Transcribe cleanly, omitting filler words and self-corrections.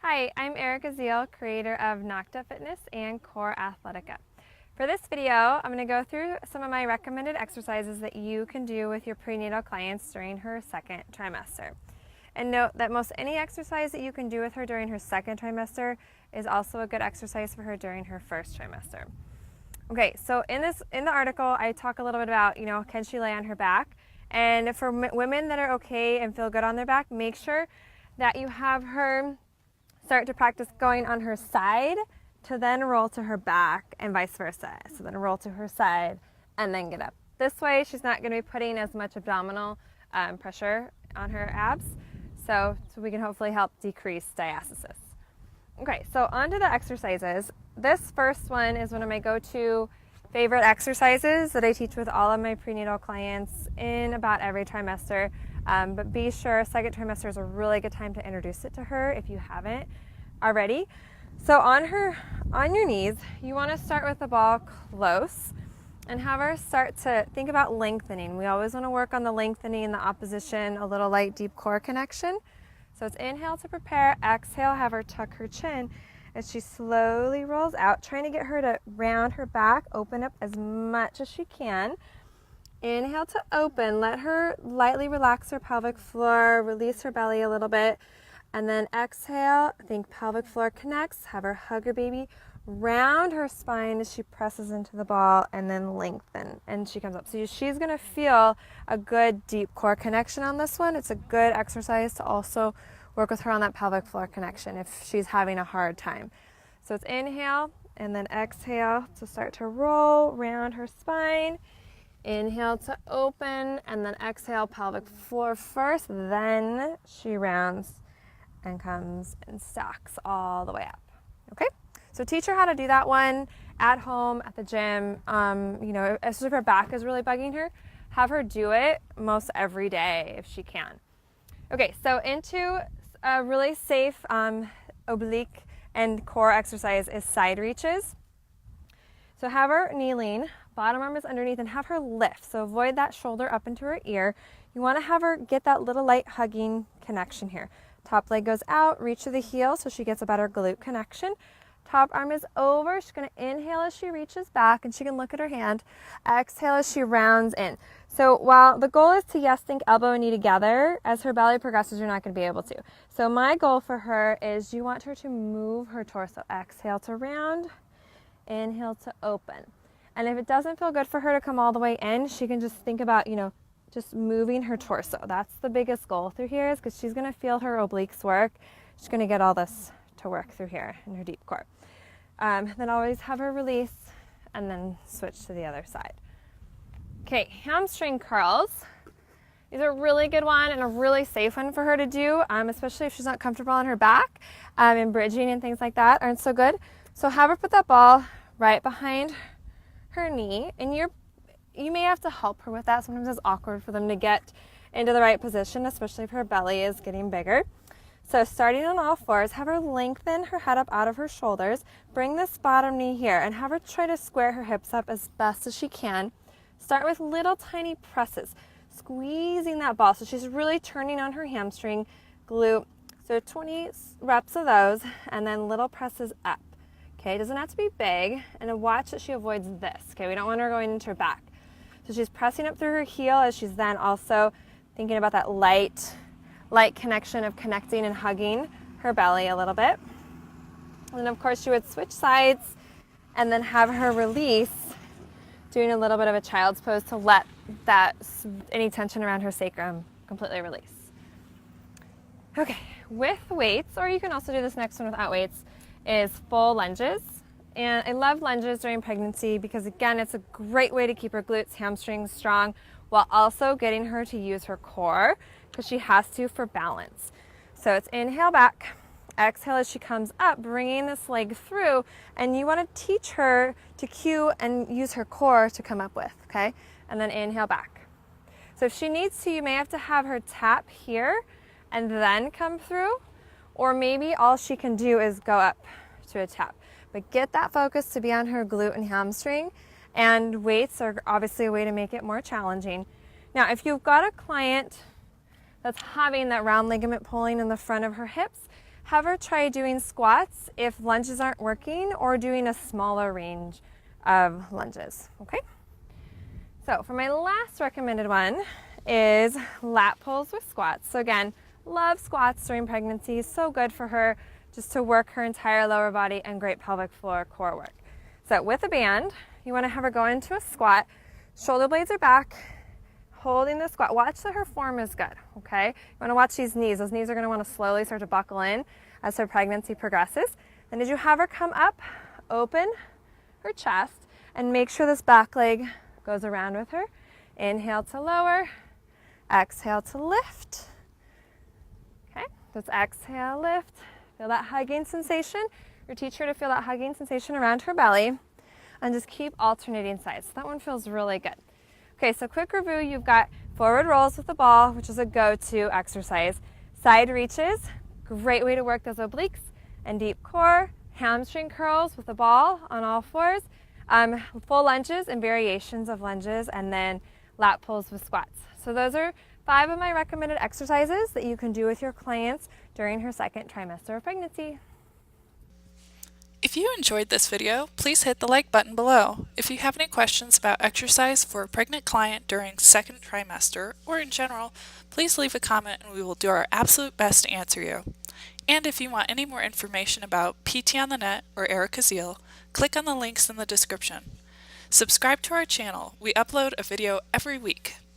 Hi, I'm Erica Zeal, creator of Nocta Fitness and Core Athletica. For this video, I'm going to go through some of my recommended exercises that you can do with your prenatal clients during her second trimester. And note that most any exercise that you can do with her during her second trimester is also a good exercise for her during her first trimester. Okay, so in the article, I talk a little bit about, can she lay on her back? And for women that are okay and feel good on their back, make sure that you have her start to practice going on her side to then roll to her back and vice versa. So then roll to her side and then get up. This way she's not going to be putting as much abdominal pressure on her abs, so we can hopefully help decrease diastasis. Okay, so on to the exercises. This first one is one of my go-to favorite exercises that I teach with all of my prenatal clients in about every trimester. But be sure second trimester is a really good time to introduce it to her if you haven't already. So on your knees, you want to start with the ball close and have her start to think about lengthening. We always want to work on the lengthening, the opposition, a little light deep core connection. So it's inhale to prepare, exhale, have her tuck her chin as she slowly rolls out, trying to get her to round her back, open up as much as she can. Inhale to open, let her lightly relax her pelvic floor, release her belly a little bit, and then exhale, think pelvic floor connects, have her hug her baby, round her spine as she presses into the ball, and then lengthen, and she comes up. So she's gonna feel a good deep core connection on this one. It's a good exercise to also work with her on that pelvic floor connection if she's having a hard time. So it's inhale, and then exhale to start to roll, round her spine. Inhale to open, and then exhale pelvic floor first, then she rounds and comes and stacks all the way up. Okay, so teach her how to do that one at home, at the gym. Especially if her back is really bugging her, have her do it most every day if she can. Okay, so into a really safe oblique and core exercise is side reaches. So have her knee lean, bottom arm is underneath, and have her lift. So avoid that shoulder up into her ear. You want to have her get that little light hugging connection here. Top leg goes out, reach to the heel so she gets a better glute connection. Top arm is over. She's going to inhale as she reaches back, and she can look at her hand. Exhale as she rounds in. So while the goal is to, yes, think elbow and knee together, as her belly progresses, you're not going to be able to. So my goal for her is you want her to move her torso. Exhale to round, inhale to open. And if it doesn't feel good for her to come all the way in, she can just think about, just moving her torso. That's the biggest goal through here, is because she's going to feel her obliques work. She's going to get all this to work through here in her deep core. Then always have her release and then switch to the other side. Okay, hamstring curls. These are a really good one and a really safe one for her to do, especially if she's not comfortable on her back, and bridging and things like that aren't so good. So have her put that ball right behind her knee, and you may have to help her with that. Sometimes it's awkward for them to get into the right position, especially if her belly is getting bigger. So starting on all fours, have her lengthen her head up out of her shoulders, bring this bottom knee here, and have her try to square her hips up as best as she can. Start with little tiny presses, squeezing that ball. So she's really turning on her hamstring, glute. So 20 reps of those, and then little presses up. Okay, it doesn't have to be big, and watch that she avoids this. Okay, we don't want her going into her back. So she's pressing up through her heel as she's then also thinking about that light connection of connecting and hugging her belly a little bit. And then of course she would switch sides and then have her release, doing a little bit of a child's pose to let any tension around her sacrum completely release. Okay, with weights, or you can also do this next one without weights, is full lunges. And I love lunges during pregnancy because, again, it's a great way to keep her glutes, hamstrings strong while also getting her to use her core, because she has to for balance. So it's inhale back, exhale as she comes up, bringing this leg through, and you want to teach her to cue and use her core to come up with, okay? And then inhale back. So if she needs to, you may have to have her tap here and then come through, or maybe all she can do is go up to a tap. But get that focus to be on her glute and hamstring, and weights are obviously a way to make it more challenging. Now, if you've got a client that's having that round ligament pulling in the front of her hips, have her try doing squats if lunges aren't working, or doing a smaller range of lunges, okay? So for my last recommended one is lat pulls with squats. So again, love squats during pregnancy, so good for her just to work her entire lower body and great pelvic floor core work. So with a band, you want to have her go into a squat, shoulder blades are back, holding the squat. Watch that her form is good, okay? You want to watch these knees. Those knees are going to want to slowly start to buckle in as her pregnancy progresses. Then as you have her come up, open her chest and make sure this back leg goes around with her. Inhale to lower, exhale to lift. Okay, just exhale, lift. Feel that hugging sensation. Your teacher to feel that hugging sensation around her belly, and just keep alternating sides. That one feels really good. Okay, so quick review, you've got forward rolls with the ball, which is a go-to exercise. Side reaches, great way to work those obliques and deep core. Hamstring curls with the ball on all fours. Full lunges and variations of lunges, and then lat pulls with squats. So those are 5 of my recommended exercises that you can do with your clients during her second trimester of pregnancy. If you enjoyed this video, please hit the like button below. If you have any questions about exercise for a pregnant client during second trimester or in general, please leave a comment and we will do our absolute best to answer you. And if you want any more information about PT on the Net or Erica Zeal, click on the links in the description. Subscribe to our channel. We upload a video every week.